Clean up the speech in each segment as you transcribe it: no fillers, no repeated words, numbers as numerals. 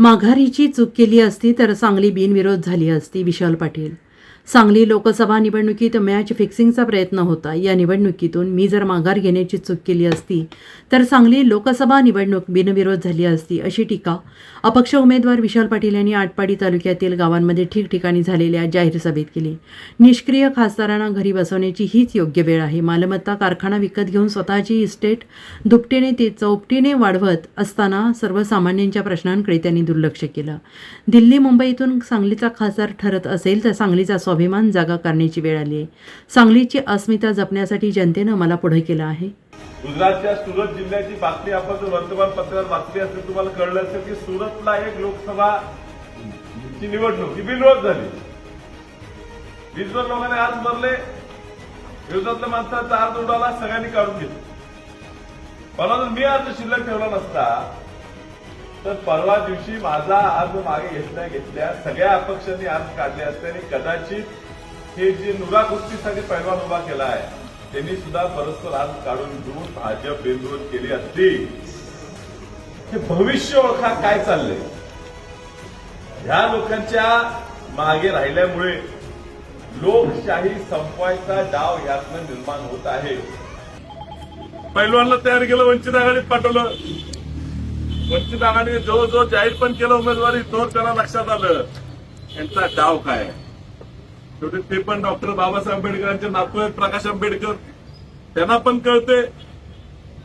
माघारीची चूक केली असती तर सांगली बिनविरोध झाली असती. विशाल पाटील. सांगली लोकसभा निवडणुकीत मॅच फिक्सिंगचा प्रयत्न होता. या निवडणुकीतून मी जर माघार घेण्याची चूक केली असती तर सांगली लोकसभा निवडणूक बिनविरोध झाली असती, अशी टीका अपक्ष उमेदवार विशाल पाटील यांनी आटपाडी तालुक्यातील गावांमध्ये ठिकठिकाणी झालेल्या जाहीर सभेत केली. निष्क्रिय खासदारांना घरी बसवण्याची हीच योग्य वेळ आहे. मालमत्ता कारखाना विकत घेऊन स्वतःची इस्टेट दुपटीने ते चौपटीने वाढवत असताना सर्वसामान्यांच्या प्रश्नांकडे त्यांनी दुर्लक्ष केलं. दिल्ली मुंबईतून सांगलीचा खासदार ठरत असेल तर सांगलीचा स्वाभिमान जागा करण्याची वेळ आली आहे. सांगलीची अस्मिता जपण्यासाठी जनतेनं मला पुढे केलं आहे. गुजरातच्या सुरत जिल्ह्याची बातमी आपण जर वर्तमानपत्रात वाचली असेल तुम्हाला कळलं असेल की सुरतला एक लोकसभा ची निवडणूक ही बिनविरोध झाली. 20 लोकांनी आज मरले, विरोधातल्या माणसाचा अर्ज उडाला, सगळ्यांनी काढून घेतलं. मला जर मी अर्ज शिल्लक ठेवला नसता तर परवा दिवशी माझा अर्ज मागे घेतल्या सगळ्या अपक्षांनी अर्ज काढले असते आणि कदाचित हे जे नुरा कुस्तीसाठी पैलवान उभा केला आहे त्यांनी सुद्धा परस्पर अर्ज काढून घेऊन भाजप बिनविरोध केली असती. हे भविष्य ओळखा काय चाललंय. ह्या लोकांच्या मागे राहिल्यामुळे लोकशाही संपवायचा डाव यातनं निर्माण होत आहे. पैलवानला तयार केलं, वंचित आघाडीत पाठवलं. वंचित आघाडीने जवळजवळ जाहीर पण केलं उमेदवारी. तो त्यांना लक्षात आलं यांचा डाव काय. शेवटी ते पण डॉक्टर बाबासाहेब आंबेडकरांचे नातू आहेत, प्रकाश आंबेडकर. त्यांना पण कळते.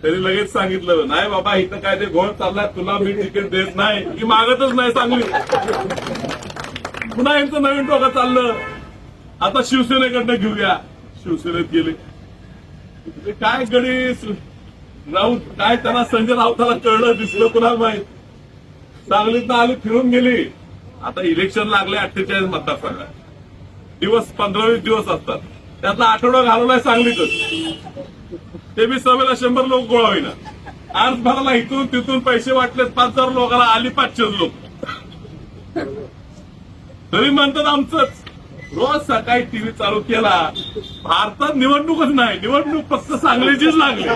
तरी लगेच सांगितलं नाही बाबा इथं काय ते घोळ चाललाय, तुला मी तिकीट देत नाही, की मागतच नाही सांगली. पुन्हा यांचं नवीन टोका चाललं. आता शिवसेनेकडनं घेऊया. शिवसेनेत गेले. काय गडी राऊत काय त्यांना संजय राऊताला कळलं दिसलं कुणाला माहित. सांगलीत आली फिरून गेली. आता इलेक्शन लागले 48 मतदारसंघात. दिवस 15-20 दिवस असतात. त्यातला आठवडा घालवलाय सांगलीतच. ते बी सभेला 100 लोक गोळा होईना. अर्ज भरायला इथून तिथून पैसे वाटलेत 5,000 लोकांना, आली 500 लोक. तरी म्हणतात आमचंच. रोज सकाळी टीव्ही चालू केला. भारतात निवडणूकच नाही, निवडणूक फक्त सांगलीचीच लागली.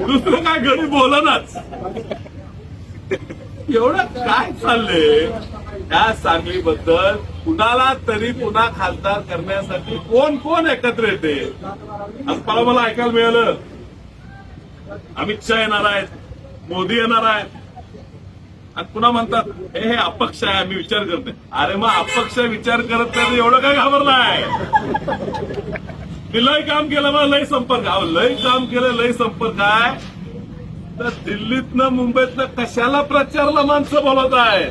दुसरं काय घरी बोलनाच. एवढं काय चाललंय या सांगलीबद्दल. कुणाला तरी पुन्हा खासदार करण्यासाठी कोण कोण एकत्र येते. आज मला ऐकायला मिळालं अमित शहा येणार आहेत, मोदी येणार आहेत. आणि पुन्हा म्हणतात हे अपक्ष आहे, आम्ही विचार करते. अरे मग अपक्ष विचार करत तर एवढं काय घाबरलाय. मी लय काम केलं, मग लय संपर्क. लय काम केलं, लय संपर्क आहे. तर दिल्लीतनं मुंबईतनं कशाला प्रचारला माणसं बोलत आहे.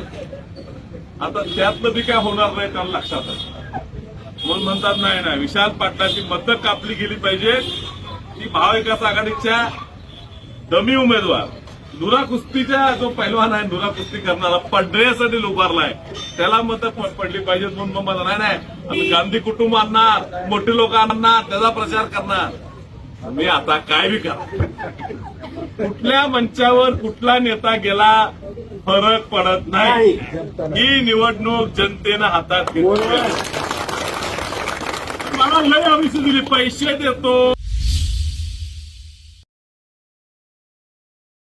आता त्यातलं बी काय होणार नाही त्यांना लक्षात आहे. म्हणून म्हणतात नाही विशाल पाटलाची मतं कापली गेली पाहिजे. ती महाविकास आघाडीच्या दमी उमेदवार नुरा कुस्तीच्या जो पैलवान आहे, नुरा कुस्ती करणारा पडण्यासाठी उभारलाय, त्याला मतं पडली पाहिजेत. म्हणून मग नाही आम्ही गांधी कुटुंब आणणार, मोठी लोक आणणार, त्याचा प्रचार करणार. मी आता काय बी करा. कुठल्या मंचावर कुठला नेता गेला फरक पडत नाही. ही निवडणूक जनतेनं हातात घेतली. मला लय आमिष दिली, पैसे देतो,